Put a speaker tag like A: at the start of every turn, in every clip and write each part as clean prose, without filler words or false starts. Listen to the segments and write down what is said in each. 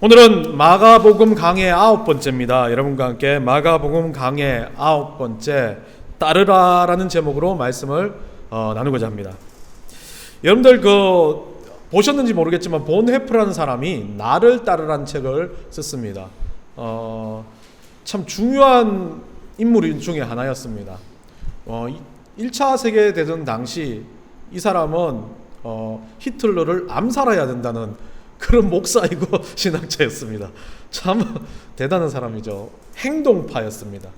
A: 오늘은 마가복음 강해 9번째입니다. 여러분과 함께 마가복음 강해 9번째 따르라라는 제목으로 말씀을 나누고자 합니다. 여러분들 보셨는지 모르겠지만 본 해프라는 사람이 나를 따르라는 책을 썼습니다. 참 중요한 인물 중에 하나였습니다. 1차 세계대전 당시 이 사람은 히틀러를 암살해야 된다는 그런 목사이고 신학자였습니다. 참 대단한 사람이죠. 행동파였습니다.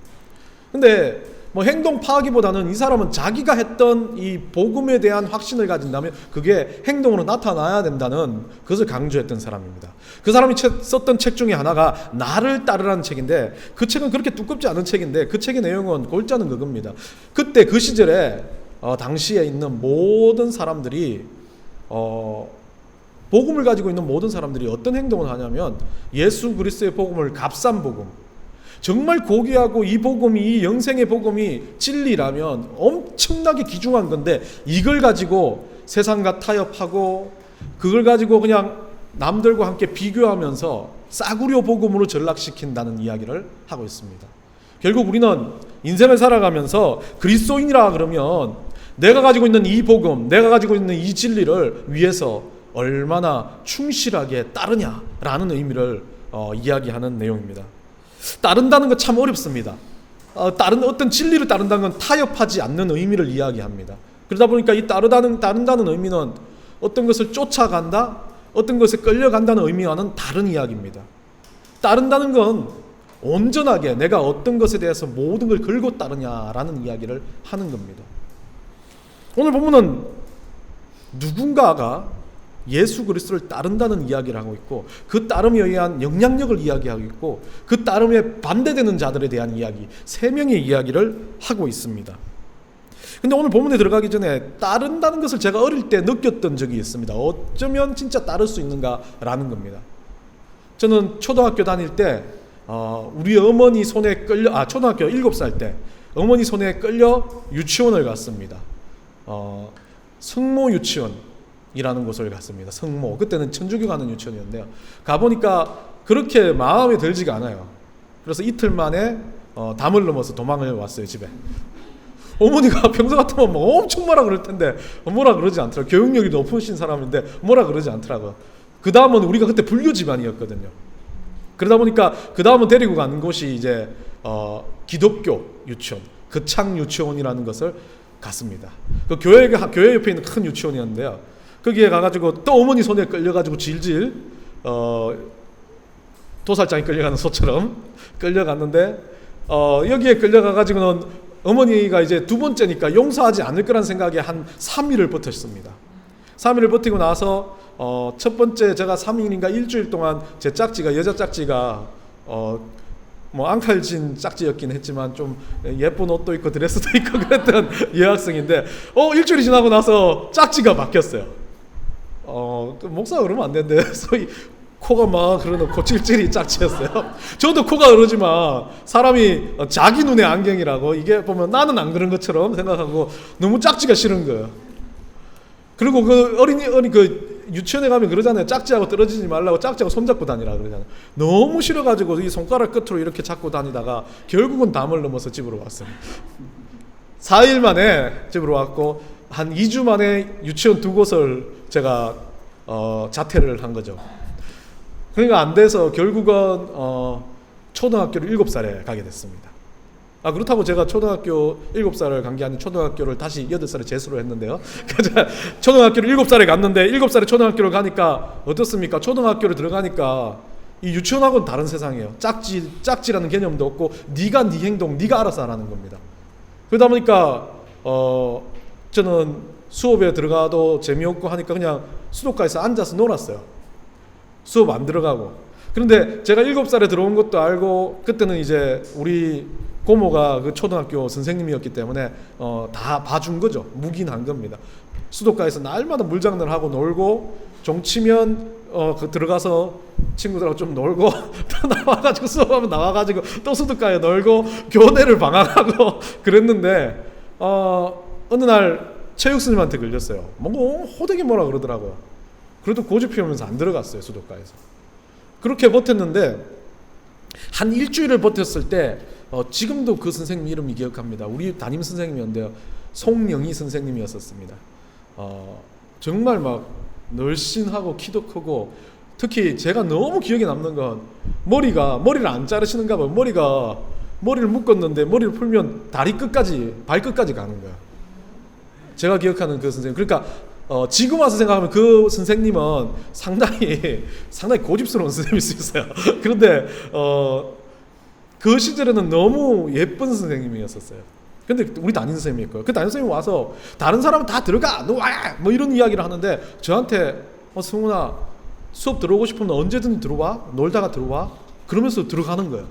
A: 근데 행동파기보다는 이 사람은 자기가 했던 이 복음에 대한 확신을 가진다면 그게 행동으로 나타나야 된다는 그것을 강조했던 사람입니다. 그 사람이 썼던 책 중에 하나가 나를 따르라는 책인데, 그 책은 그렇게 두껍지 않은 책인데 그 책의 내용은 골자는 그겁니다. 그때 그 시절에 당시에 있는 모든 사람들이 복음을 가지고 있는 모든 사람들이 어떤 행동을 하냐면 예수 그리스도의 복음을 값싼 복음, 정말 고귀하고 이 복음이, 이 영생의 복음이 진리라면 엄청나게 귀중한 건데 이걸 가지고 세상과 타협하고 그걸 가지고 그냥 남들과 함께 비교하면서 싸구려 복음으로 전락시킨다는 이야기를 하고 있습니다. 결국 우리는 인생을 살아가면서 그리스도인이라 그러면 내가 가지고 있는 이 복음, 내가 가지고 있는 이 진리를 위해서 얼마나 충실하게 따르냐라는 의미를 이야기하는 내용입니다. 따른다는 건 참 어렵습니다. 다른 어떤 진리를 따른다는 건 타협하지 않는 의미를 이야기합니다. 그러다 보니까 이 따른다는 의미는 어떤 것을 쫓아간다, 어떤 것에 끌려간다는 의미와는 다른 이야기입니다. 따른다는 건 온전하게 내가 어떤 것에 대해서 모든 걸 걸고 따르냐라는 이야기를 하는 겁니다. 오늘 보면은 누군가가 예수 그리스도를 따른다는 이야기를 하고 있고, 그 따름에 의한 영향력을 이야기하고 있고, 그 따름에 반대되는 자들에 대한 이야기, 세 명의 이야기를 하고 있습니다. 근데 오늘 본문에 들어가기 전에 따른다는 것을 제가 어릴 때 느꼈던 적이 있습니다. 어쩌면 진짜 따를 수 있는가라는 겁니다. 저는 초등학교 다닐 때 우리 어머니 손에 끌려, 초등학교 7살 때 어머니 손에 끌려 유치원을 갔습니다. 성모 유치원 이라는 곳을 갔습니다. 성모, 그때는 천주교 가는 유치원이었는데요. 가보니까 그렇게 마음에 들지가 않아요. 그래서 이틀 만에 담을 넘어서 도망을 왔어요, 집에. 어머니가 평소 같으면 엄청 뭐라 그럴 텐데 뭐라 그러지 않더라고요. 교육력이 높으신 사람인데 뭐라 그러지 않더라고요. 그 다음은 우리가 그때 불교 집안이었거든요. 그러다 보니까 그 다음은 데리고 가는 곳이 이제 기독교 유치원, 거창 유치원이라는 것을 갔습니다. 그 교회 옆에 있는 큰 유치원이었는데요. 거기에 가가지고 또 어머니 손에 끌려가지고 질질 도살장에 끌려가는 소처럼 끌려갔는데, 여기에 끌려가가지고는 어머니가 이제 두 번째니까 용서하지 않을 거란 생각에 한 3일을 버텼습니다. 3일을 버티고 나서 첫 번째 제가 3일인가 일주일 동안 제 짝지가, 여자 짝지가 앙칼진 짝지였긴 했지만 좀 예쁜 옷도 입고 드레스도 입고 그랬던 여학생인데 일주일이 지나고 나서 짝지가 바뀌었어요. 목사가 그러면 안 되는데 소위 코가 막 그러는 찔찔이 짝지였어요. 저도 코가 그러지만 사람이 자기 눈의 안경이라고, 이게 보면 나는 안 그런 것처럼 생각하고 너무 짝지가 싫은 거예요. 그리고 그 어린이 유치원에 가면 그러잖아요. 짝지하고 떨어지지 말라고 짝지하고 손잡고 다니라 그러잖아요. 너무 싫어가지고 이 손가락 끝으로 이렇게 잡고 다니다가 결국은 담을 넘어서 집으로 왔어요. 4일 만에 집으로 왔고 한 2주 만에 유치원 두 곳을 제가 자퇴를 한 거죠. 그러니까 안 돼서 결국은 초등학교를 7살에 가게 됐습니다. 그렇다고 제가 초등학교 7살을 간 게 아닌 초등학교를 다시 8살에 재수를 했는데요. 초등학교를 7살에 갔는데 7살에 초등학교를 가니까 어떻습니까? 초등학교를 들어가니까 이 유치원하고는 다른 세상이에요. 짝지라는 개념도 없고 네가 네 행동 네가 알아서 하라는 겁니다. 그러다 보니까 저는 수업에 들어가도 재미없고 하니까 그냥 수도가에서 앉아서 놀았어요. 수업 안 들어가고. 그런데 제가 7살에 들어온 것도 알고, 그때는 이제 우리 고모가 그 초등학교 선생님이었기 때문에 다 봐준 거죠. 묵인한 겁니다. 수도가에서 날마다 물장난을 하고 놀고, 종치면 들어가서 친구들하고 좀 놀고 또 나와가지고 수업하면 나와가지고 또 수도가에 놀고 교내를 방학하고 그랬는데 어느 날 체육 스님한테 걸렸어요. 호되게 뭐라 그러더라고요. 그래도 고집 피우면서 안 들어갔어요, 수도가에서. 그렇게 버텼는데 한 일주일을 버텼을 때 지금도 그 선생님 이름이 기억합니다. 우리 담임 선생님이었는데요. 송영희 선생님이었었습니다. 정말 막 늘씬하고 키도 크고, 특히 제가 너무 기억에 남는 건 머리를 안 자르시는가 봐요. 머리를 묶었는데 머리를 풀면 다리 끝까지 발끝까지 가는 거야. 제가 기억하는 그 선생님. 그러니까 지금 와서 생각하면 그 선생님은 상당히 고집스러운 선생님일 수 있어요. 그런데 그 시절에는 너무 예쁜 선생님이었었어요. 근데 우리 담임 선생님이었고요. 그 담임 선생님이 와서 다른 사람은 다 들어가, 너 와! 뭐 이런 이야기를 하는데 저한테 승훈아, 수업 들어오고 싶으면 언제든지 들어와, 놀다가 들어와, 그러면서 들어가는 거예요.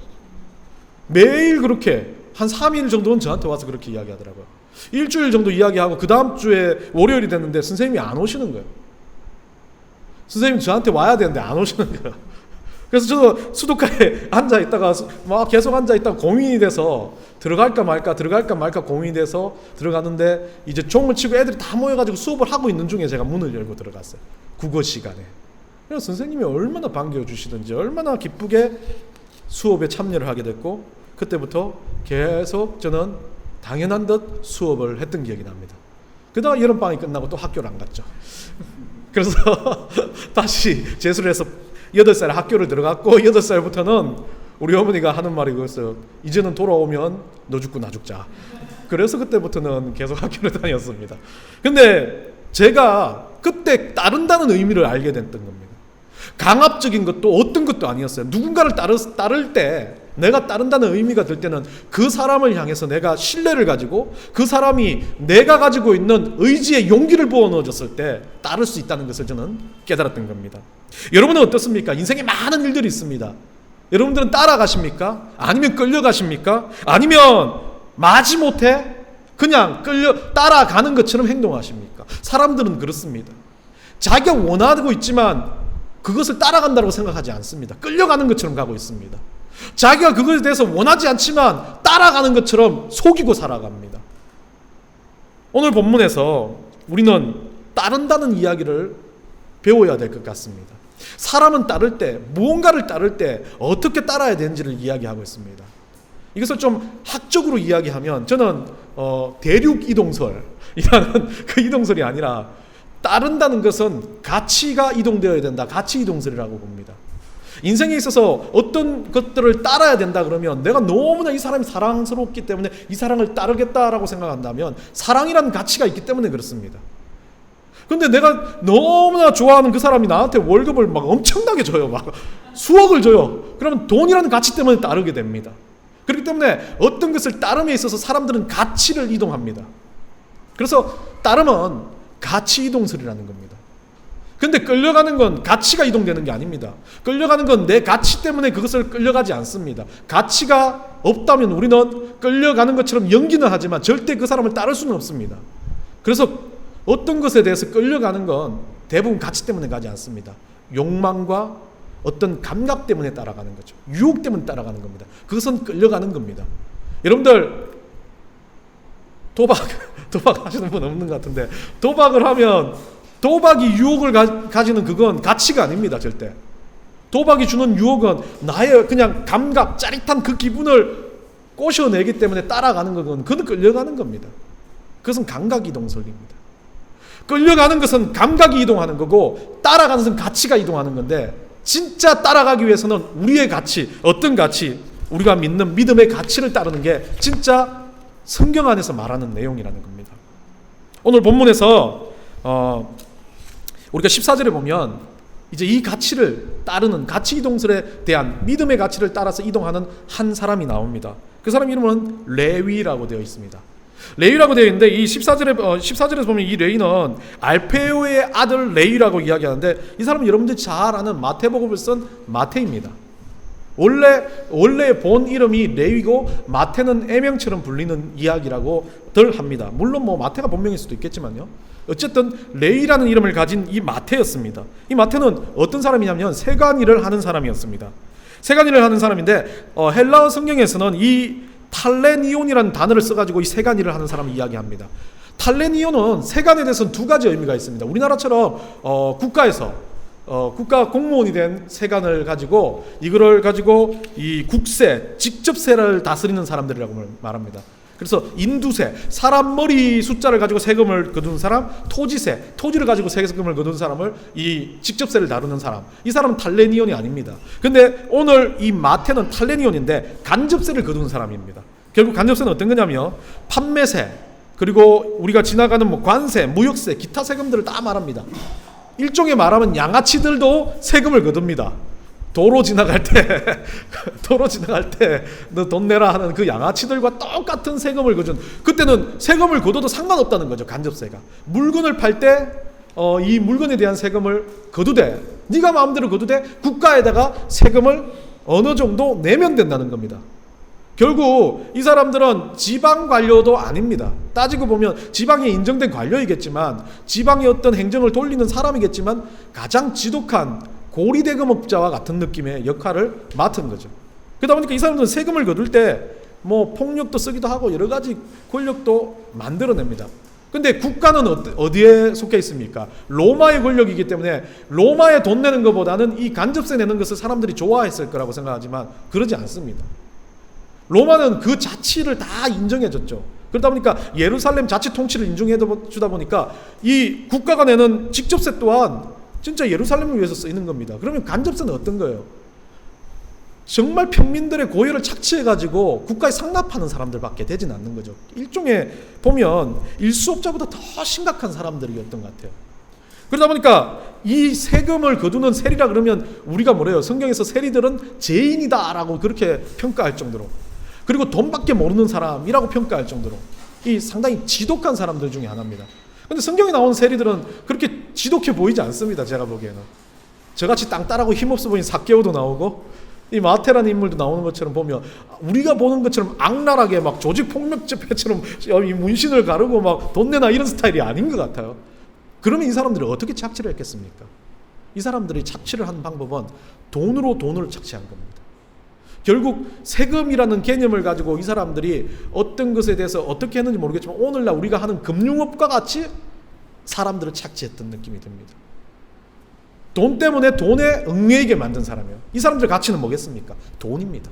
A: 매일 그렇게 한 3일 정도는 저한테 와서 그렇게 이야기하더라고요. 일주일 정도 이야기하고 그 다음 주에 월요일이 됐는데 선생님이 안 오시는 거예요. 선생님 저한테 와야 되는데 안 오시는 거예요. 그래서 저도 수도가에 앉아 있다가 막 계속 앉아 있다가 고민이 돼서 들어갈까 말까 고민이 돼서 들어갔는데, 이제 종을 치고 애들이 다 모여가지고 수업을 하고 있는 중에 제가 문을 열고 들어갔어요. 국어 시간에. 그래서 선생님이 얼마나 반겨주시든지 얼마나 기쁘게 수업에 참여를 하게 됐고, 그때부터 계속 저는 당연한 듯 수업을 했던 기억이 납니다. 그러다가 여름방학이 끝나고 또 학교를 안 갔죠. 그래서 다시 재수를 해서 8살 학교를 들어갔고, 8살부터는 우리 어머니가 하는 말이 그랬어요. 이제는 돌아오면 너 죽고 나 죽자. 그래서 그때부터는 계속 학교를 다녔습니다. 근데 제가 그때 따른다는 의미를 알게 됐던 겁니다. 강압적인 것도 어떤 것도 아니었어요. 누군가를 따를 때, 내가 따른다는 의미가 들 때는 그 사람을 향해서 내가 신뢰를 가지고 그 사람이 내가 가지고 있는 의지의 용기를 부어 넣어줬을 때 따를 수 있다는 것을 저는 깨달았던 겁니다. 여러분은 어떻습니까? 인생에 많은 일들이 있습니다. 여러분들은 따라가십니까? 아니면 끌려가십니까? 아니면 마지못해 그냥 따라가는 것처럼 행동하십니까? 사람들은 그렇습니다. 자기가 원하고 있지만 그것을 따라간다고 생각하지 않습니다. 끌려가는 것처럼 가고 있습니다. 자기가 그것에 대해서 원하지 않지만 따라가는 것처럼 속이고 살아갑니다. 오늘 본문에서 우리는 따른다는 이야기를 배워야 될 것 같습니다. 사람은 따를 때, 무언가를 따를 때 어떻게 따라야 되는지를 이야기하고 있습니다. 이것을 좀 학적으로 이야기하면 저는 대륙 이동설이라는 그 이동설이 아니라, 따른다는 것은 가치가 이동되어야 된다, 가치 이동설이라고 봅니다. 인생에 있어서 어떤 것들을 따라야 된다 그러면, 내가 너무나 이 사람이 사랑스럽기 때문에 이 사랑을 따르겠다라고 생각한다면 사랑이라는 가치가 있기 때문에 그렇습니다. 근데 내가 너무나 좋아하는 그 사람이 나한테 월급을 막 엄청나게 줘요. 막 수억을 줘요. 그러면 돈이라는 가치 때문에 따르게 됩니다. 그렇기 때문에 어떤 것을 따름에 있어서 사람들은 가치를 이동합니다. 그래서 따름은 가치 이동설이라는 겁니다. 근데 끌려가는 건 가치가 이동되는 게 아닙니다. 끌려가는 건 내 가치 때문에 그것을 끌려가지 않습니다. 가치가 없다면 우리는 끌려가는 것처럼 연기는 하지만 절대 그 사람을 따를 수는 없습니다. 그래서 어떤 것에 대해서 끌려가는 건 대부분 가치 때문에 가지 않습니다. 욕망과 어떤 감각 때문에 따라가는 거죠. 유혹 때문에 따라가는 겁니다. 그것은 끌려가는 겁니다. 여러분들 도박 하시는 분 없는 것 같은데, 도박을 하면 도박이 유혹을 가지는 그건 가치가 아닙니다. 절대. 도박이 주는 유혹은 나의 그냥 감각, 짜릿한 그 기분을 꼬셔내기 때문에 따라가는 건 그건 끌려가는 겁니다. 그것은 감각 이동설입니다. 끌려가는 것은 감각이 이동하는 거고, 따라가는 것은 가치가 이동하는 건데, 진짜 따라가기 위해서는 우리의 가치, 어떤 가치, 우리가 믿는 믿음의 가치를 따르는 게 진짜 성경 안에서 말하는 내용이라는 겁니다. 오늘 본문에서 우리가 14절에 보면 이제 이 가치를 따르는 가치 이동설에 대한 믿음의 가치를 따라서 이동하는 한 사람이 나옵니다. 그 사람 이름은 레위라고 되어 있습니다. 레위라고 되어 있는데, 이 14절에서 보면 이 레위는 알페오의 아들 레위라고 이야기하는데, 이 사람은 여러분들이 잘 아는 마태복음을 쓴 마태입니다. 원래 본 이름이 레위고 마태는 애명처럼 불리는 이야기라고들 합니다. 물론 뭐 마태가 본명일 수도 있겠지만요. 어쨌든 레위라는 이름을 가진 이 마태였습니다. 이 마태는 어떤 사람이냐면 세간일을 하는 사람이었습니다. 세간일을 하는 사람인데 헬라어 성경에서는 이 탈레니온이라는 단어를 써가지고 이 세간일을 하는 사람을 이야기합니다. 탈레니온은 세간에 대해서는 두 가지 의미가 있습니다. 우리나라처럼 국가에서 국가 공무원이 된 세관을 가지고 이거를 가지고 이 국세, 직접세를 다스리는 사람들이라고 말합니다. 그래서 인두세, 사람 머리 숫자를 가지고 세금을 거두는 사람, 토지세, 토지를 가지고 세금을 거두는 사람을 이 직접세를 다루는 사람, 이 사람은 탈레니온이 아닙니다. 근데 오늘 이 마태는 탈레니온인데 간접세를 거두는 사람입니다. 결국 간접세는 어떤 거냐면 판매세, 그리고 우리가 지나가는 뭐 관세, 무역세, 기타 세금들을 다 말합니다. 일종의 말하면 양아치들도 세금을 거둡니다. 도로 지나갈 때 너 돈 내라 하는 그 양아치들과 똑같은 세금을 거둔, 그때는 세금을 거둬도 상관없다는 거죠. 간접세가 물건을 팔 때 이 물건에 대한 세금을 거두되, 네가 마음대로 거두되 국가에다가 세금을 어느 정도 내면 된다는 겁니다. 결국 이 사람들은 지방 관료도 아닙니다. 따지고 보면 지방에 인정된 관료이겠지만, 지방의 어떤 행정을 돌리는 사람이겠지만, 가장 지독한 고리대금업자와 같은 느낌의 역할을 맡은 거죠. 그러다 보니까 이 사람들은 세금을 거둘 때 뭐 폭력도 쓰기도 하고 여러 가지 권력도 만들어냅니다. 근데 국가는 어디에 속해 있습니까? 로마의 권력이기 때문에 로마에 돈 내는 것보다는 이 간접세 내는 것을 사람들이 좋아했을 거라고 생각하지만 그러지 않습니다. 로마는 그 자치를 다 인정해줬죠. 그러다 보니까 예루살렘 자치 통치를 인정해 주다 보니까 이 국가가 내는 직접세 또한 진짜 예루살렘을 위해서 쓰이는 겁니다. 그러면 간접세는 어떤 거예요? 정말 평민들의 고열을 착취해가지고 국가에 상납하는 사람들밖에 되진 않는 거죠. 일종의 보면 일수업자보다 더 심각한 사람들이었던 것 같아요. 그러다 보니까 이 세금을 거두는 세리라 그러면 우리가 뭐래요? 성경에서 세리들은 죄인이다라고 그렇게 평가할 정도로, 그리고 돈밖에 모르는 사람이라고 평가할 정도로 이 상당히 지독한 사람들 중에 하나입니다. 근데 성경에 나오는 세리들은 그렇게 지독해 보이지 않습니다. 제가 보기에는 저같이 땅따라고 힘없어 보이는 삭개오도 나오고 이 마태라는 인물도 나오는 것처럼 보면 우리가 보는 것처럼 악랄하게 막 조직폭력집회처럼 이 문신을 가르고 막 돈 내나 이런 스타일이 아닌 것 같아요. 그러면 이 사람들이 어떻게 착취를 했겠습니까? 이 사람들이 착취를 한 방법은 돈으로 돈을 착취한 겁니다. 결국 세금이라는 개념을 가지고 이 사람들이 어떤 것에 대해서 어떻게 했는지 모르겠지만 오늘날 우리가 하는 금융업과 같이 사람들을 착취했던 느낌이 듭니다. 돈 때문에 돈에 얽매이게 만든 사람이에요. 이 사람들의 가치는 뭐겠습니까? 돈입니다.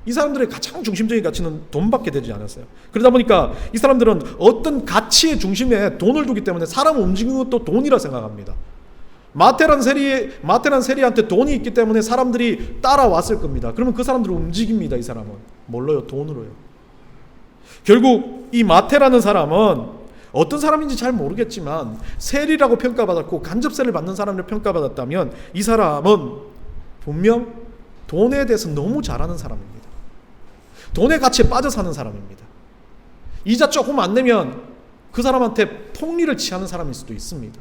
A: 이 사람들의 가장 중심적인 가치는 돈밖에 되지 않았어요. 그러다 보니까 이 사람들은 어떤 가치의 중심에 돈을 두기 때문에 사람을 움직이는 것도 돈이라 생각합니다. 마태란 세리한테 돈이 있기 때문에 사람들이 따라왔을 겁니다. 그러면 그 사람들을 움직입니다. 이 사람은 뭘로요? 돈으로요. 결국 이 마태라는 사람은 어떤 사람인지 잘 모르겠지만 세리라고 평가받았고 간접세를 받는 사람을 평가받았다면 이 사람은 분명 돈에 대해서 너무 잘 아는 사람입니다. 돈의 가치에 빠져 사는 사람입니다. 이자 조금 안 내면 그 사람한테 폭리를 취하는 사람일 수도 있습니다.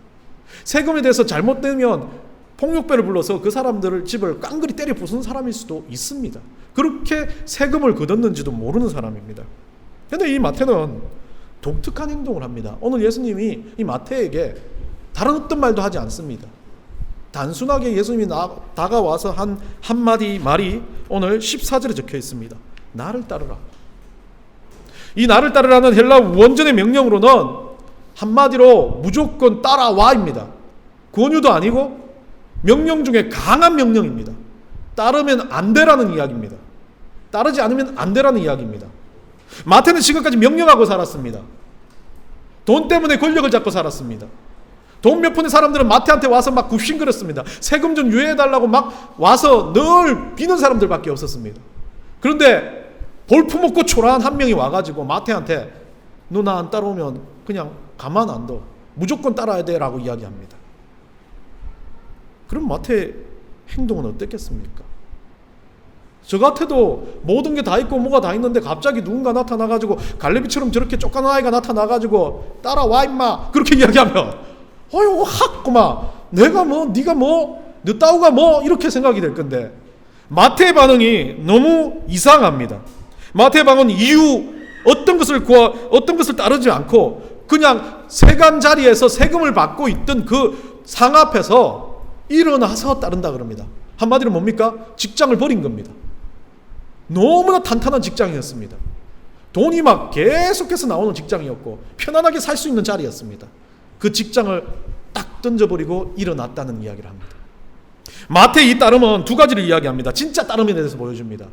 A: 세금에 대해서 잘못 내면 폭력배를 불러서 그 사람들을 집을 깡그리 때려 부수는 사람일 수도 있습니다. 그렇게 세금을 거뒀는지도 모르는 사람입니다. 그런데 이 마태는 독특한 행동을 합니다. 오늘 예수님이 이 마태에게 다른 어떤 말도 하지 않습니다. 단순하게 예수님이 다가와서 한 한마디 말이 오늘 14절에 적혀 있습니다. 나를 따르라. 이 나를 따르라는 헬라 원전의 명령으로는 한마디로 무조건 따라와입니다. 권유도 아니고 명령 중에 강한 명령입니다. 따르면 안 되라는 이야기입니다. 따르지 않으면 안 되라는 이야기입니다. 마태는 지금까지 명령하고 살았습니다. 돈 때문에 권력을 잡고 살았습니다. 돈 몇 푼의 사람들은 마태한테 와서 막 굽신거렸습니다. 세금 좀 유예해달라고 막 와서 늘 비는 사람들밖에 없었습니다. 그런데 볼품없고 초라한 한 명이 와가지고 마태한테 너 나 안 따라오면 그냥 가만 안 둬. 무조건 따라야 돼 라고 이야기합니다. 그럼 마태의 행동은 어땠겠습니까? 저 같아도 모든 게 다 있고 뭐가 다 있는데 갑자기 누군가 나타나가지고 갈래비처럼 저렇게 쫓겨난 아이가 나타나가지고 따라와 임마 그렇게 이야기하면 어휴 확구만 내가 뭐 네가 뭐 너 따우가 뭐 이렇게 생각이 될 건데 마태의 반응이 너무 이상합니다. 마태의 반응은 이유 어떤 것을 따르지 않고 그냥 세관 자리에서 세금을 받고 있던 그 상 앞에서 일어나서 따른다 그럽니다. 한마디로 뭡니까? 직장을 버린 겁니다. 너무나 탄탄한 직장이었습니다. 돈이 막 계속해서 나오는 직장이었고 편안하게 살 수 있는 자리였습니다. 그 직장을 딱 던져버리고 일어났다는 이야기를 합니다. 마태의 이 따름은 두 가지를 이야기합니다. 진짜 따름에 대해서 보여줍니다.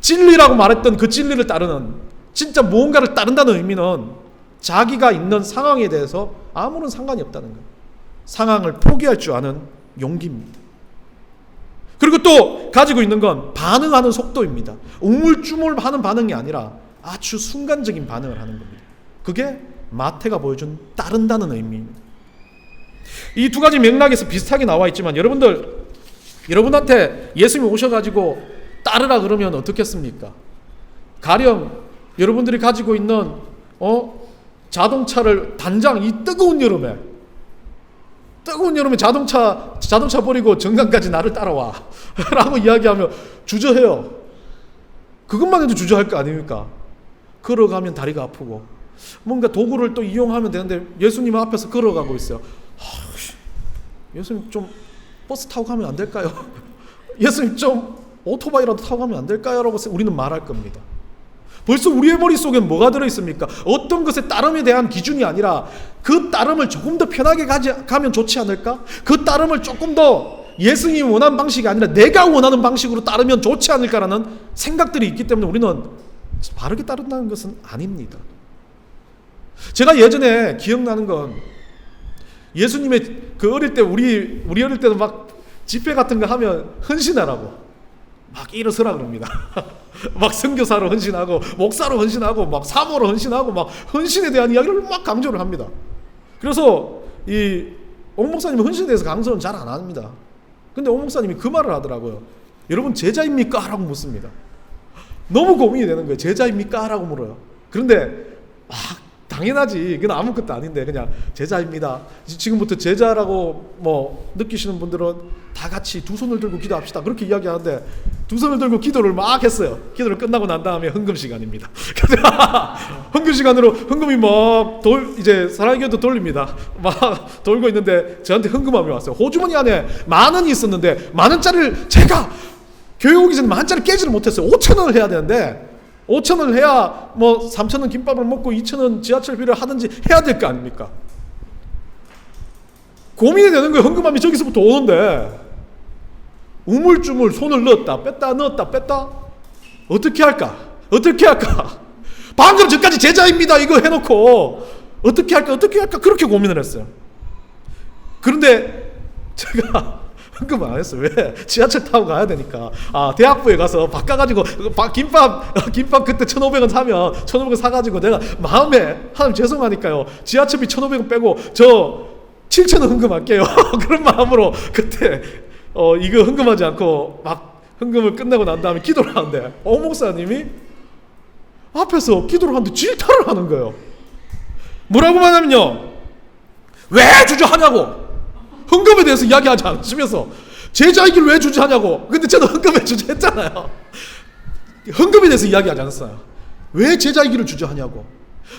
A: 진리라고 말했던 그 진리를 따르는, 진짜 무언가를 따른다는 의미는 자기가 있는 상황에 대해서 아무런 상관이 없다는 거예요. 상황을 포기할 줄 아는 용기입니다. 그리고 또 가지고 있는 건 반응하는 속도입니다. 우물쭈물하는 반응이 아니라 아주 순간적인 반응을 하는 겁니다. 그게 마태가 보여준 따른다는 의미입니다. 이 두 가지 맥락에서 비슷하게 나와 있지만 여러분한테 예수님이 오셔가지고 따르라 그러면 어떻겠습니까? 가령 여러분들이 가지고 있는 자동차를 단장 이 뜨거운 여름에 자동차 버리고 정강까지 나를 따라와 라고 이야기하면 주저해요. 그것만 해도 주저할 거 아닙니까? 걸어가면 다리가 아프고 뭔가 도구를 또 이용하면 되는데 예수님 앞에서 걸어가고 있어요. 예수님 좀 버스 타고 가면 안 될까요? 예수님 좀 오토바이라도 타고 가면 안 될까요? 라고 우리는 말할 겁니다. 벌써 우리의 머릿속엔 뭐가 들어있습니까? 어떤 것의 따름에 대한 기준이 아니라 그 따름을 조금 더 편하게 가면 좋지 않을까? 그 따름을 조금 더 예수님이 원하는 방식이 아니라 내가 원하는 방식으로 따르면 좋지 않을까라는 생각들이 있기 때문에 우리는 바르게 따른다는 것은 아닙니다. 제가 예전에 기억나는 건 예수님의 그 어릴 때 우리 어릴 때도 막 집회 같은 거 하면 헌신하라고 막 일어서라 그럽니다. 막 선교사로 헌신하고 목사로 헌신하고 막 사모로 헌신하고 막 헌신에 대한 이야기를 막 강조를 합니다. 그래서 이 옥 목사님은 헌신에 대해서 강조는 잘 안 합니다. 근데 옥 목사님이 그 말을 하더라고요. 여러분 제자입니까? 라고 묻습니다. 너무 고민이 되는 거예요. 제자입니까? 라고 물어요. 그런데 당연하지. 그건 아무것도 아닌데 그냥 제자입니다. 지금부터 제자라고 뭐 느끼시는 분들은 다 같이 두 손을 들고 기도합시다. 그렇게 이야기하는데 두 손을 들고 기도를 막 했어요. 기도를 끝나고 난 다음에 헌금 시간입니다. 헌금 시간으로 헌금이 막 이제 사랑의 교도 돌립니다. 막 돌고 있는데 저한테 헌금함이 왔어요. 호주머니 안에 10,000원이 있었는데 10,000원짜리를 제가 교회 오기 전에 10,000원짜리 깨지를 못했어요. 5,000원을 해야 되는데 5,000원을 해야 뭐 3,000원 김밥을 먹고 2,000원 지하철비를 하든지 해야 될 거 아닙니까? 고민이 되는 거예요. 헌금함이 저기서부터 오는데 우물쭈물 손을 넣었다 뺐다 어떻게 할까? 방금 전까지 제자입니다 이거 해놓고 어떻게 할까 그렇게 고민을 했어요. 그런데 제가 헌금 안 했어요. 왜? 지하철 타고 가야 되니까. 대학부에 가서 바꿔가지고 김밥 그때 1,500원 사면 1,500원 사가지고 내가 마음에 하나님 죄송하니까요. 지하철비 1,500원 빼고 저 7,000원 헌금할게요. 그런 마음으로 그때 이거 헌금하지 않고 막 헌금을 끝내고 난 다음에 기도를 하는데 목사님이 앞에서 기도를 하는데 질타를 하는 거예요. 뭐라고 말하면요. 왜 주저하냐고. 헌금에 대해서 이야기하지 않으시면서 제자이길 왜 주저하냐고. 근데 저는 헌금에 주저했잖아요. 헌금에 대해서 이야기하지 않았어요. 왜 제자이기를 주저하냐고.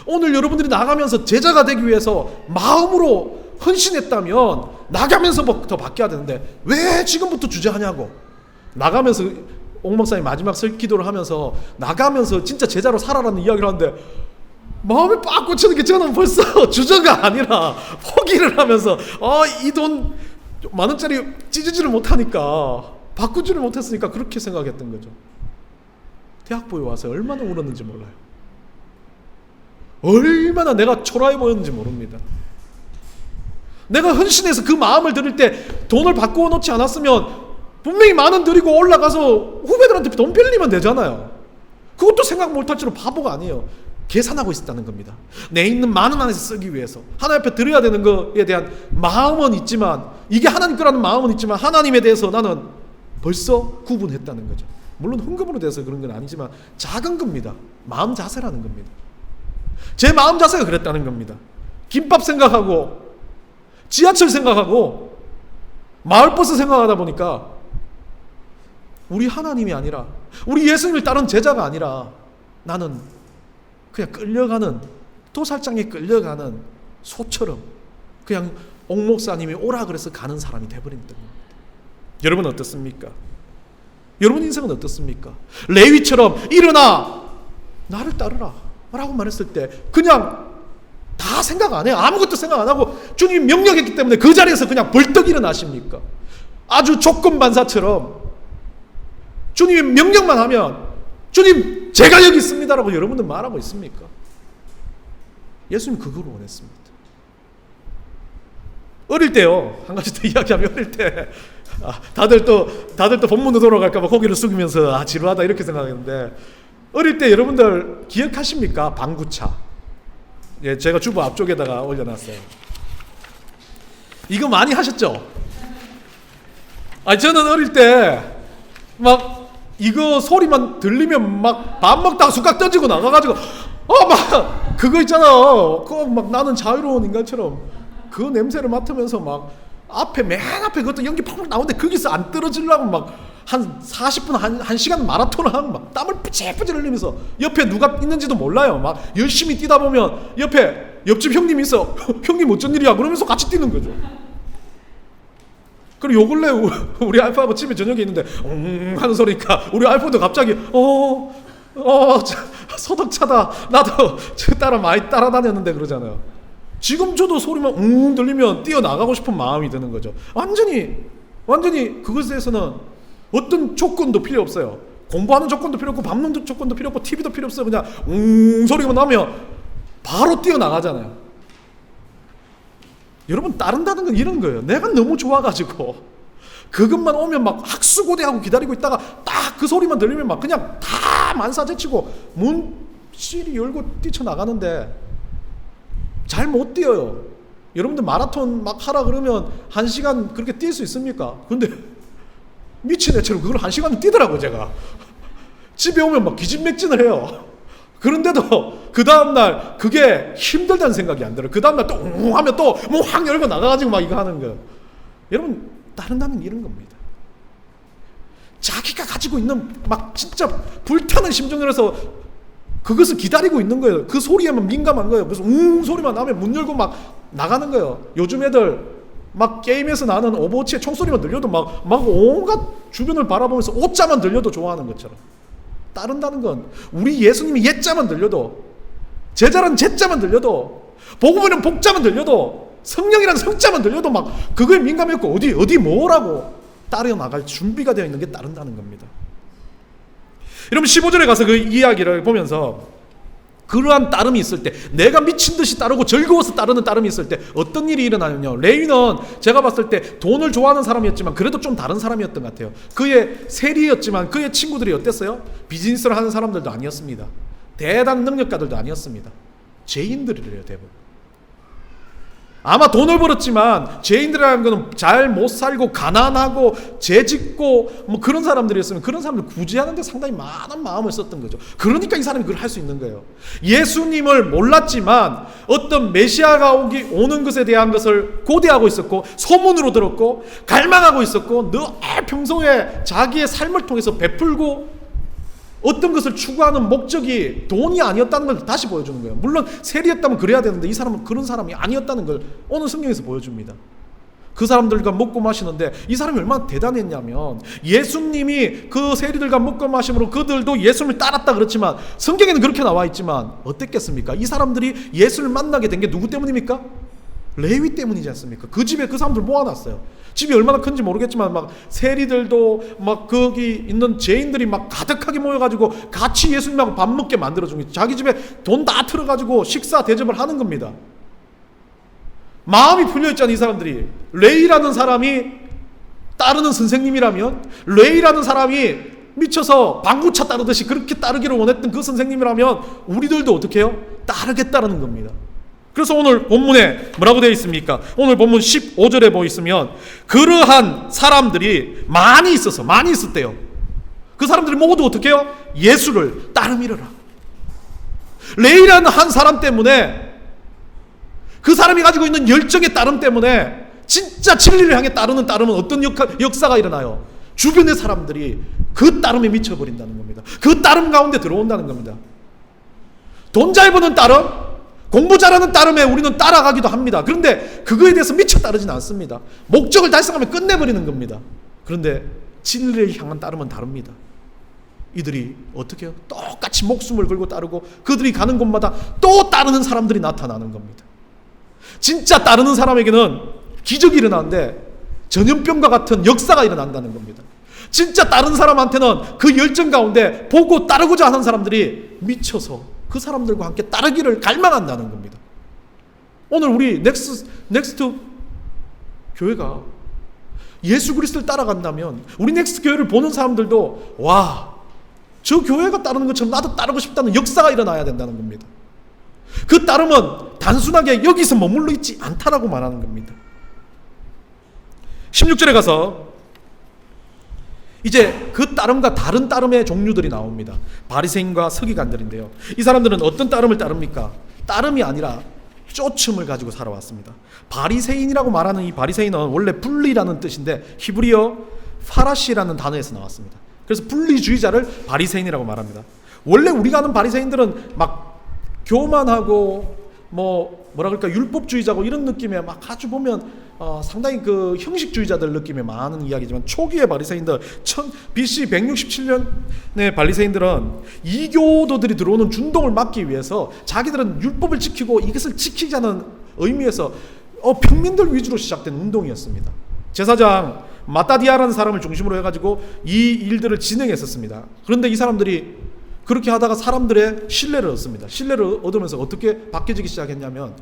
A: 오늘 여러분들이 나가면서 제자가 되기 위해서 마음으로 헌신했다면 나가면서부터 바뀌어야 되는데 왜 지금부터 주저하냐고. 나가면서 옥 목사님 마지막 기도를 하면서 나가면서 진짜 제자로 살아라는 이야기를 하는데 마음이 빡 꽂히는 게 저는 벌써 주저가 아니라 포기를 하면서 이 돈 10,000원짜리 찢지를 못하니까 바꾸지를 못했으니까 그렇게 생각했던 거죠. 대학부에 와서 얼마나 울었는지 몰라요. 얼마나 내가 초라해 보였는지 모릅니다. 내가 헌신해서 그 마음을 드릴 때 돈을 바꾸어 놓지 않았으면 분명히 10,000원 드리고 올라가서 후배들한테 돈 빌리면 되잖아요. 그것도 생각 못할 줄로 바보가 아니에요. 계산하고 있었다는 겁니다. 내 있는 10,000원 안에서 쓰기 위해서 하나님 앞에 드려야 되는 것에 대한 마음은 있지만 이게 하나님 거라는 마음은 있지만 하나님에 대해서 나는 벌써 구분했다는 거죠. 물론 헌금으로 돼서 그런 건 아니지만 작은 겁니다. 마음 자세라는 겁니다. 제 마음 자세가 그랬다는 겁니다. 김밥 생각하고 지하철 생각하고 마을버스 생각하다 보니까 우리 하나님이 아니라 우리 예수님을 따른 제자가 아니라 나는 그냥 끌려가는 도살장에 끌려가는 소처럼 그냥 옥 목사님이 오라 그래서 가는 사람이 돼버린다는 겁니다. 여러분 어떻습니까? 여러분 인생은 어떻습니까? 레위처럼 일어나 나를 따르라 라고 말했을 때 그냥 다 생각 안 해요. 아무것도 생각 안 하고 주님이 명령했기 때문에 그 자리에서 그냥 벌떡 일어나십니까? 아주 조건반사처럼 주님이 명령만 하면 주님 제가 여기 있습니다라고 여러분들 말하고 있습니까? 예수님 그걸 원했습니다. 어릴 때요, 한 가지 더 이야기하면, 어릴 때 다들 또 본문으로 돌아갈까 봐 고개를 숙이면서 지루하다 이렇게 생각했는데, 어릴 때 여러분들 기억하십니까? 방구차. 예, 제가 주부 앞쪽에다가 올려놨어요. 이거 많이 하셨죠? 저는 어릴 때 막 이거 소리만 들리면 막 밥 먹다가 숟가락 던지고 나가가지고 막 그거 있잖아. 그거 막 나는 자유로운 인간처럼 그 냄새를 맡으면서 막 맨 앞에 그것도 연기 팍팍 나오는데 거기서 안 떨어지려고 막 한 40분, 한 시간 마라톤을 하고 막 땀을 뿌질뿌질 흘리면서 옆에 누가 있는지도 몰라요. 막 열심히 뛰다 보면 옆에 옆집 형님이 있어. 형님 어쩐 일이야? 그러면서 같이 뛰는 거죠. 그리고 요 근래 우리 알파하고 집에 저녁에 있는데 하는 소리니까 우리 알파도 갑자기 소독차다. 나도 저 따라 많이 따라다녔는데 그러잖아요. 지금 저도 소리만 들리면 뛰어나가고 싶은 마음이 드는 거죠. 완전히 그것에 대해서는 어떤 조건도 필요 없어요. 공부하는 조건도 필요 없고 밥 먹는 조건도 필요 없고 TV도 필요 없어요. 그냥 소리만 나면 바로 뛰어나가잖아요. 여러분, 따른다는 건 이런 거예요. 내가 너무 좋아가지고 그것만 오면 막 학수고대하고 기다리고 있다가 딱 그 소리만 들리면 막 그냥 다 만사제치고 문 실이 열고 뛰쳐나가는데 잘 못 뛰어요. 여러분들 마라톤 막 하라 그러면 1시간 그렇게 뛸 수 있습니까? 근데 미친 애처럼 그걸 1시간 뛰더라고. 제가 집에 오면 막 기진맥진을 해요. 그런데도 그 다음날 그게 힘들다는 생각이 안 들어요. 그 다음날 또 하면 또 뭐 확 열고 나가가지고 막 이거 하는 거예요. 여러분, 따른다는 이런 겁니다. 자기가 가지고 있는 막 진짜 불타는 심정이라서 그것을 기다리고 있는 거예요. 그 소리에만 민감한 거예요. 그래서 소리만 나면 문 열고 막 나가는 거예요. 요즘 애들 막 게임에서 나는 오버워치의 총소리만 들려도 막 온갖 주변을 바라보면서 오자만 들려도 좋아하는 것처럼, 따른다는 건 우리 예수님이 예자만 들려도, 제자라는 제자만 들려도, 복음이라는 복자만 들려도, 성령이라는 성자만 들려도 막 그거에 민감했고 어디 뭐라고 따라 나갈 준비가 되어 있는 게 따른다는 겁니다. 여러분, 15절에 가서 그 이야기를 보면서 그러한 따름이 있을 때, 내가 미친 듯이 따르고 즐거워서 따르는 따름이 있을 때 어떤 일이 일어나냐면요, 레위는 제가 봤을 때 돈을 좋아하는 사람이었지만 그래도 좀 다른 사람이었던 것 같아요. 그의 세리였지만 그의 친구들이 어땠어요? 비즈니스를 하는 사람들도 아니었습니다. 대단 능력가들도 아니었습니다. 죄인들이래요, 대부분. 아마 돈을 벌었지만 죄인들이라는 것은 잘 못 살고 가난하고 죄짓고 뭐 그런 사람들이었으면 그런 사람들 구제하는 데 상당히 많은 마음을 썼던 거죠. 그러니까 이 사람이 그걸 할 수 있는 거예요. 예수님을 몰랐지만 어떤 메시아가 오는 것에 대한 것을 고대하고 있었고 소문으로 들었고 갈망하고 있었고 늘 평소에 자기의 삶을 통해서 베풀고 어떤 것을 추구하는 목적이 돈이 아니었다는 걸 다시 보여주는 거예요. 물론 세리였다면 그래야 되는데 이 사람은 그런 사람이 아니었다는 걸 오늘 성경에서 보여줍니다. 그 사람들과 먹고 마시는데 이 사람이 얼마나 대단했냐면, 예수님이 그 세리들과 먹고 마심으로 그들도 예수님을 따랐다 그렇지만 성경에는 그렇게 나와 있지만 어땠겠습니까? 이 사람들이 예수를 만나게 된 게 누구 때문입니까? 레위 때문이지 않습니까? 그 집에 그 사람들 모아놨어요. 집이 얼마나 큰지 모르겠지만 막 세리들도 막 거기 있는 죄인들이 막 가득하게 모여가지고 같이 예수님하고 밥 먹게 만들어준 거예요. 자기 집에 돈 다 틀어가지고 식사 대접을 하는 겁니다. 마음이 풀려있잖아요. 이 사람들이. 레위라는 사람이 따르는 선생님이라면, 레위라는 사람이 미쳐서 방구차 따르듯이 그렇게 따르기를 원했던 그 선생님이라면 우리들도 어떻게 해요? 따르겠다라는 겁니다. 그래서 오늘 본문에 뭐라고 되어 있습니까? 오늘 본문 15절에 보시면 그러한 사람들이 많이 있었대요. 그 사람들이 모두 어떻게 해요? 예수를 따르미르라. 레위라는 한 사람 때문에, 그 사람이 가지고 있는 열정의 따름 때문에 진짜 진리를 향해 따르는 따름은 어떤 역사가 일어나요? 주변의 사람들이 그 따름에 미쳐버린다는 겁니다. 그 따름 가운데 들어온다는 겁니다. 돈 잘 버는 따름, 공부 잘하는 따름에 우리는 따라가기도 합니다. 그런데 그거에 대해서 미쳐 따르진 않습니다. 목적을 달성하면 끝내버리는 겁니다. 그런데 진리를 향한 따름은 다릅니다. 이들이 어떻게 해요? 똑같이 목숨을 걸고 따르고 그들이 가는 곳마다 또 따르는 사람들이 나타나는 겁니다. 진짜 따르는 사람에게는 기적이 일어나는데 전염병과 같은 역사가 일어난다는 겁니다. 진짜 다른 사람한테는 그 열정 가운데 보고 따르고자 하는 사람들이 미쳐서 그 사람들과 함께 따르기를 갈망한다는 겁니다. 오늘 우리 넥스트 교회가 예수 그리스도를 따라간다면 우리 넥스트 교회를 보는 사람들도 와, 저 교회가 따르는 것처럼 나도 따르고 싶다는 역사가 일어나야 된다는 겁니다. 그 따름은 단순하게 여기서 머물러 있지 않다라고 말하는 겁니다. 16절에 가서 이제 그 따름과 다른 따름의 종류들이 나옵니다. 바리새인과 서기관들인데요. 이 사람들은 어떤 따름을 따릅니까? 따름이 아니라 쫓음을 가지고 살아왔습니다. 바리새인이라고 말하는 이 바리새인은 원래 분리라는 뜻인데 히브리어 파라시라는 단어에서 나왔습니다. 그래서 분리주의자를 바리새인이라고 말합니다. 원래 우리가 아는 바리새인들은 막 교만하고 뭐라 그럴까 율법주의자고 이런 느낌에 막 아주 보면 상당히 그 형식주의자들 느낌에 많은 이야기지만 초기의 바리새인들 BC 167년의 바리새인들은 이교도들이 들어오는 준동을 막기 위해서 자기들은 율법을 지키고 이것을 지키자는 의미에서 평민들 위주로 시작된 운동이었습니다. 제사장 마따디아라는 사람을 중심으로 해가지고 이 일들을 진행했었습니다. 그런데 이 사람들이 그렇게 하다가 사람들의 신뢰를 얻습니다. 신뢰를 얻으면서 어떻게 바뀌어지기 시작했냐면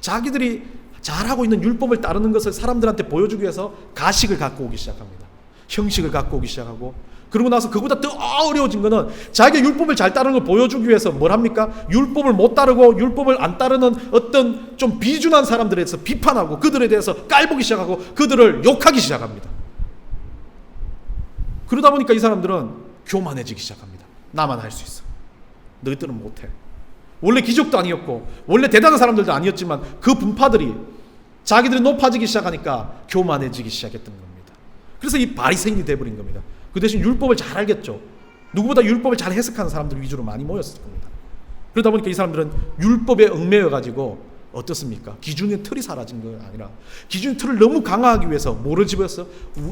A: 자기들이 잘하고 있는 율법을 따르는 것을 사람들한테 보여주기 위해서 가식을 갖고 오기 시작합니다. 형식을 갖고 오기 시작하고, 그러고 나서 그보다 더 어려워진 거는 자기가 율법을 잘 따르는 걸 보여주기 위해서 뭘 합니까? 율법을 못 따르고 율법을 안 따르는 어떤 좀 비준한 사람들에 대해서 비판하고 그들에 대해서 깔보기 시작하고 그들을 욕하기 시작합니다. 그러다 보니까 이 사람들은 교만해지기 시작합니다. 나만 할 수 있어. 너희들은 못해. 원래 기적도 아니었고 원래 대단한 사람들도 아니었지만 그 분파들이 자기들이 높아지기 시작하니까 교만해지기 시작했던 겁니다. 그래서 이 바리새인이 돼버린 겁니다. 그 대신 율법을 잘 알겠죠. 누구보다 율법을 잘 해석하는 사람들 위주로 많이 모였을 겁니다. 그러다 보니까 이 사람들은 율법에 얽매여가지고 어떻습니까? 기준의 틀이 사라진 게 아니라 기준의 틀을 너무 강화하기 위해서 뭐를 집어였어?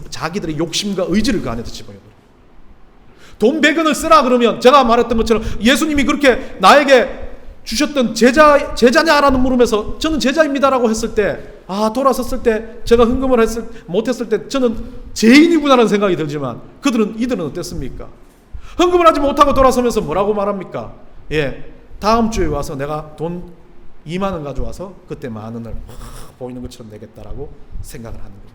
A: 자기들의 욕심과 의지를 그 안에서 집어넣어요. 돈 100원을 쓰라 그러면 제가 말했던 것처럼 예수님이 그렇게 나에게 주셨던 제자냐라는 물음에서 저는 제자입니다라고 했을 때, 돌아섰을 때 제가 헌금을 못했을 때 저는 죄인이구나라는 생각이 들지만 이들은 어땠습니까? 헌금을 하지 못하고 돌아서면서 뭐라고 말합니까? 다음 주에 와서 내가 돈 2만 원 가져와서 그때 만 원을 보이는 것처럼 내겠다라고 생각을 하는 겁니다.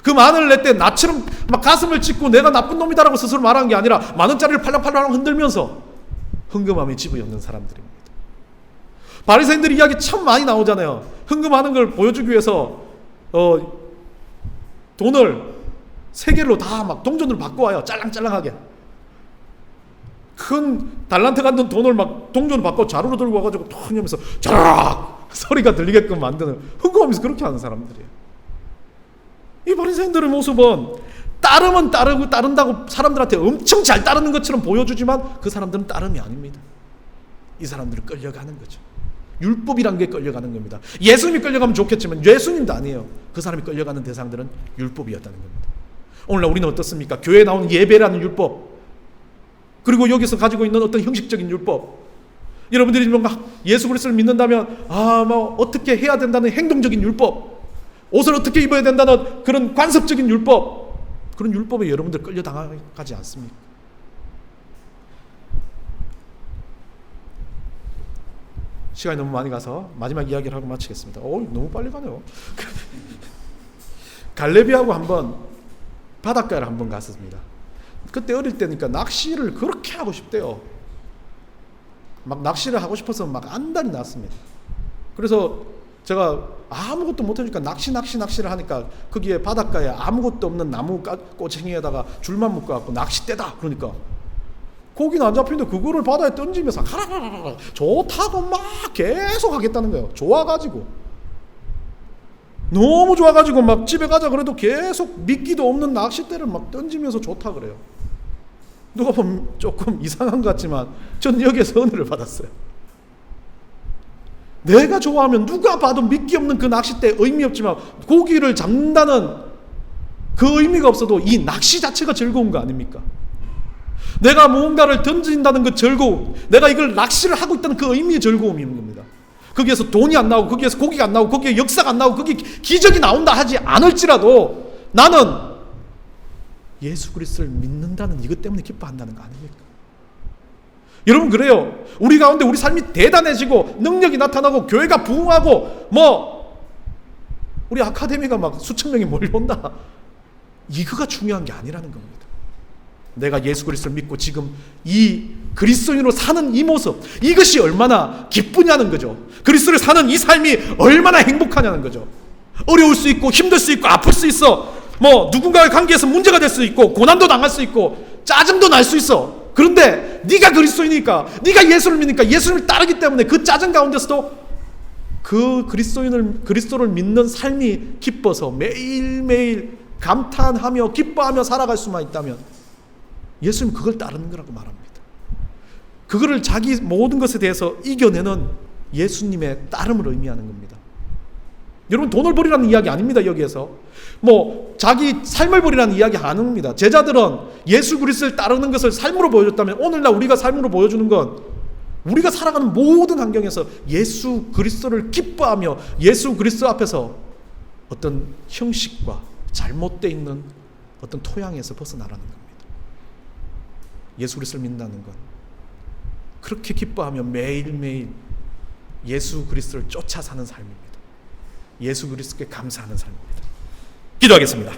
A: 그 만 원을 낼 때 나처럼 막 가슴을 찢고 내가 나쁜 놈이다라고 스스로 말하는 게 아니라 만 원짜리를 팔랑팔랑 흔들면서 헌금함에 집어넣는 사람들입니다. 바리새인들 이야기 참 많이 나오잖아요. 헌금하는 걸 보여주기 위해서 돈을 세겔로 다 막 동전으로 바꿔와요. 짤랑짤랑하게. 큰 달란트 같은 돈을 막 동전으로 바꿔 자루로 들고 와가지고 톡 하면서 자락 소리가 들리게끔 만드는, 헌금하면서 그렇게 하는 사람들이에요. 이 바리새인들의 모습은 따르면 따른다고 사람들한테 엄청 잘 따르는 것처럼 보여주지만 그 사람들은 따름이 아닙니다. 이 사람들은 끌려가는 거죠. 율법이란 게 끌려가는 겁니다. 예수님이 끌려가면 좋겠지만 예수님도 아니에요. 그 사람이 끌려가는 대상들은 율법이었다는 겁니다. 오늘날 우리는 어떻습니까? 교회에 나오는 예배라는 율법, 그리고 여기서 가지고 있는 어떤 형식적인 율법, 여러분들이 뭔가 예수 그리스도를 믿는다면 어떻게 해야 된다는 행동적인 율법, 옷을 어떻게 입어야 된다는 그런 관습적인 율법, 그런 율법에 여러분들 끌려당하지 않습니까? 시간이 너무 많이 가서 마지막 이야기를 하고 마치겠습니다. 너무 빨리 가네요. 갈레비하고 한번 바닷가를 한번 갔습니다. 그때 어릴 때니까 낚시를 그렇게 하고 싶대요. 막 낚시를 하고 싶어서 막 안달이 났습니다. 그래서 제가 아무것도 못해주니까 낚시를 하니까 거기에 바닷가에 아무것도 없는 나무 꼬챙이에다가 줄만 묶어갖고 낚싯대다 그러니까 고기는 안 잡히는데 그거를 바다에 던지면서 하라라라라 좋다고 막 계속 하겠다는 거예요. 좋아가지고 너무 좋아가지고 막 집에 가자 그래도 계속 미끼도 없는 낚싯대를 막 던지면서 좋다 그래요. 누가 보면 조금 이상한 것 같지만 전 여기에서 은혜를 받았어요. 내가 좋아하면 누가 봐도 미끼 없는 그 낚싯대 의미 없지만 고기를 잡는다는 그 의미가 없어도 이 낚시 자체가 즐거운 거 아닙니까? 내가 무언가를 던진다는 그 즐거움, 내가 이걸 낚시를 하고 있다는 그 의미의 즐거움이 있는 겁니다. 거기에서 돈이 안 나오고 거기에서 고기가 안 나오고 거기에 역사가 안 나오고 거기에 기적이 나온다 하지 않을지라도 나는 예수 그리스도를 믿는다는 이것 때문에 기뻐한다는 거 아닙니까? 여러분, 그래요. 우리 가운데 우리 삶이 대단해지고 능력이 나타나고 교회가 부흥하고 우리 아카데미가 막 수천 명이 몰려온다, 이거가 중요한 게 아니라는 겁니다. 내가 예수 그리스도를 믿고 지금 이 그리스도인으로 사는 이 모습, 이것이 얼마나 기쁘냐는 거죠. 그리스도를 사는 이 삶이 얼마나 행복하냐는 거죠. 어려울 수 있고 힘들 수 있고 아플 수 있어. 누군가의 관계에서 문제가 될 수 있고 고난도 당할 수 있고 짜증도 날 수 있어. 그런데 네가 그리스도이니까, 네가 예수를 믿으니까, 예수를 따르기 때문에 그 짜증 가운데서도 그 그리스도를 믿는 삶이 기뻐서 매일매일 감탄하며 기뻐하며 살아갈 수만 있다면 예수님은 그걸 따르는 거라고 말합니다. 그거를 자기 모든 것에 대해서 이겨내는 예수님의 따름을 의미하는 겁니다. 여러분, 돈을 버리라는 이야기 아닙니다. 여기에서 자기 삶을 버리라는 이야기 아닙니다. 제자들은 예수 그리스도를 따르는 것을 삶으로 보여줬다면 오늘날 우리가 삶으로 보여주는 건 우리가 살아가는 모든 환경에서 예수 그리스도를 기뻐하며 예수 그리스도 앞에서 어떤 형식과 잘못되어 있는 어떤 토양에서 벗어나라는 겁니다. 예수 그리스도를 믿는다는 건 그렇게 기뻐하며 매일매일 예수 그리스도를 쫓아 사는 삶입니다. 예수 그리스도께 감사하는 삶입니다. 기도하겠습니다.